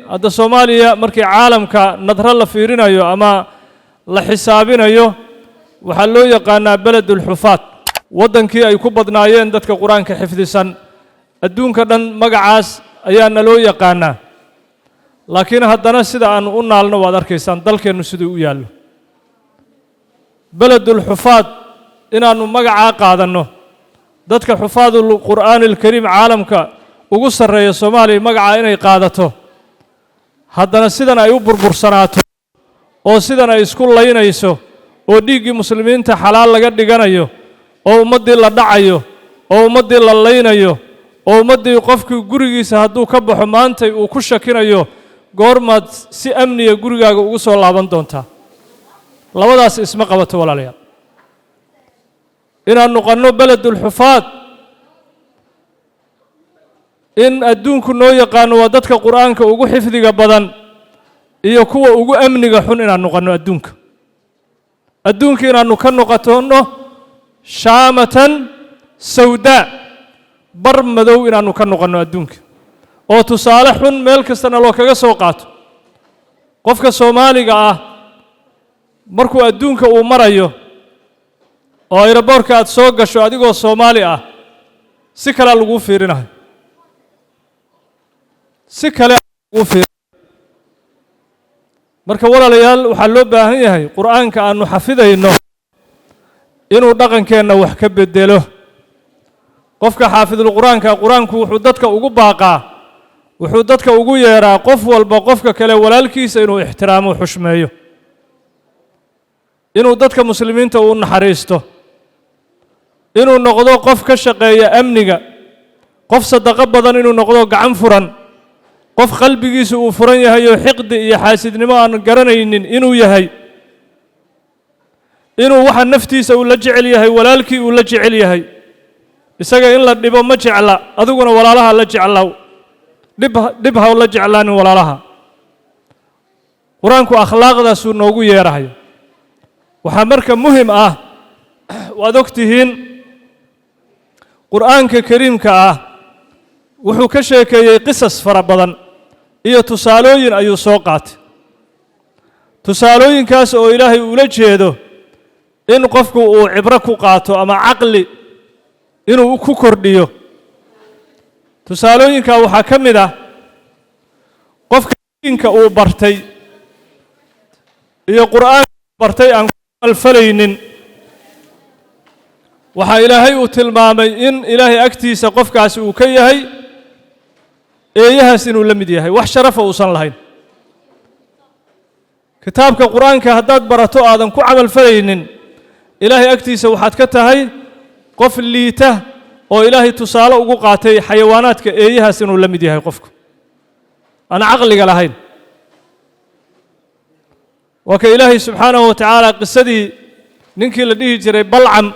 هذا Soomaaliya markii caalamka nadra la fiirinayo ama la xisaabinayo waxa loo yaqaanaa beledul xufaad wadankii ay ku badnaayeen dadka quraanka xifdisan adduunka dhan magacaas ayaa naloo yaqaanaa laakiin haddana sida aan u naalno waad arkaysaan dalkeenu siduu u yaalo beledul xufaad inaanu magaca qaadano dadka xufaadul quraanil kariim caalamka ugu sareeyo Soomaaliya magaca inay qaadato haddana sidan ay u burbursanaato oo sidan ay isku laynayso oo dhiigii muslimiinta xalaal laga dhiganayo oo ummadii la dhacayo oo ummadii la laynayo oo ummadii qofkii gurigiisa hadduu ka baxo maanta uu ku shakinayo goormaad si amniga gurigaaga ugu soo laaban doontaa labadaas isma qabato walaalayaal inaan noqono beledul xufaad in adduunku noo yaqaano waa dadka quraanka ugu xifdiga badan iyo kuwa ugu amniga xun inaan noqono adduunka inaanu ka noqotono shaamatan sawda bar madow inaanu ka noqono adduunka oo tusaale xun meel kastana loo kaga soo qaato qofka Soomaaliga ah markuu adduunka uu marayo oo aeroboorka aad soo gasho adigoo Soomaali ah si kale lagu fiirinayo si kale ugu fiir marka walaalayaal waxa loo baahan yahay quraanka aanu xafidayno inuu dhaqankeena wax ka bedelo qofka xaafidul quraanka quraanku wuxuu dadka ugu baaqaa wuxuu dadka ugu yeeraa qof walba qofka kale walaalkiisa inuu ixtiraamo xushmeeyo inuu dadka muslimiinta u naxariisto inuu noqdo qof ka shaqeeya amniga qof sadaqa badan inuu noqdo gacan furan qof qalbigiisu uu furan yahay oo xiqdi iyo xaasidnimo aan garanaynin inuu yahay inuu waxa naftiisa uu la jecel yahay walaalkii uu la jecel yahay isaga in la dhibo ma jecla adiguna walaalaha la jeclaaw dib ha la jeclaan walaalaha quraanku akhlaaqdaas uu noogu yeerahay waxa marka muhiim ah waad ogtihiin quraanka kariimka ah wuxuu ka sheekeeyay qisas fara badan iyo tusaalooyin ayuu soo qaatay tusaalooyinkaas oo Ilaahay ula jeedo in qofku uu cibro ku qaato ama aqli inuu ku kordhiyo tusaalooyinka waxa kamid ah qofka diinka uu bartay iyo quraanka bartay aan alfalaynin waxa Ilaahay uu tilmaamay in Ilaahay agtiisa qofkaasi uu ka yahay eeyahaas inuu la mid yahay wax sharaf uusan lahayn kitaabka quraanka haddaad barato aadan ku camal falaynin Ilaahay agtiisa waxaad ka tahay qof liita oo Ilaahay tusaale ugu qaatay xayawaanaadka eeyahaas inuu la mid yahay qofku ana aqliga lahayn waka Ilaahay subhanahu wa ta'ala qisadii ninkii la dhihi jiray Balcam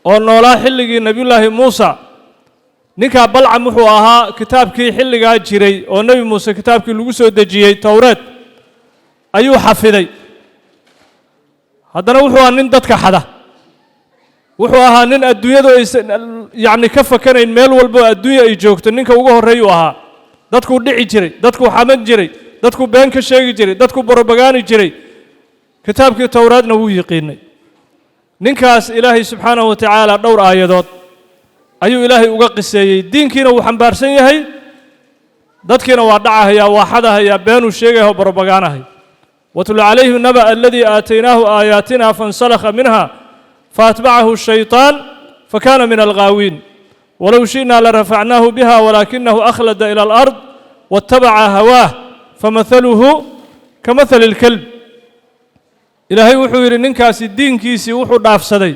oo noolaa xilligii nabiyullaahi Muusa ninka Balcam wuxuu ahaa kitaabkii xilliga jiray oo nabi Muuse kitaabkii lagu soo dejiyay Tawreed ayuu xafiday haddana wuxuu ahaa nin dadka xada wuxuu ahaa nin adduunyadu yaani ka fakanayn meel walba adduunyo ay joogto ninka ugu horeeyo ahaa dadku dhici jiray dadku xaman jiray dadku been ka sheegi jiray dadku propaganda jiray kitaabkii Tawreedna wuu yiqiinay ninkaas Ilaahay subhanahu wa ta'ala dhowr aayadood ayuu Ilaahay uga qiseeyay diinkiina uu xambaarsan yahay dadkiina waa dhacaya waa xadahaya beenu sheegayo propaganda واتل عليه النبأ الذي آتيناه آياتنا فانسلخ منها فأتبعه الشيطان فكان من الغاوين ولو شئنا لرفعناه بها ولكنه أخلد إلى الأرض واتبع هواه فمثله كمثل الكلب إلهي وحو يري نينكاس الدين كيسي وحو دافسداي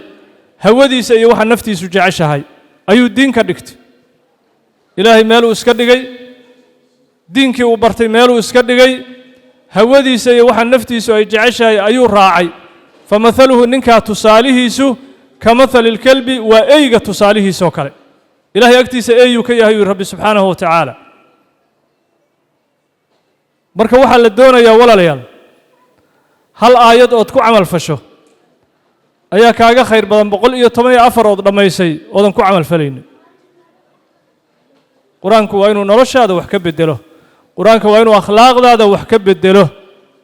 هوديس iyo waxa naftiisu jeceshahay ayuu diin ka dhigtay Ilaahay meel uu iska dhigay diinkii uu bartay meel uu iska dhigay hawadiisa iyo waxa naftiisu ay jeceshahay ayuu raacay famathaluhu ninka tusaalihiisu kamathalil kalbi wa ayga tusaalihiisu kale Ilaahay agtiisa ayuu ka yahay Rabbi subhanahu wa ta'ala marka waxa la doonayaa walaalayaal hal aayad oo ku amal fasho ayaa kaaga khayr badan 114 oo dhamaysay oo ku amal falaynin quraanku waa inuu noloshaada wax ka bedelo qur-aanka waa inuu akhlaaqdaada wax ka bedelo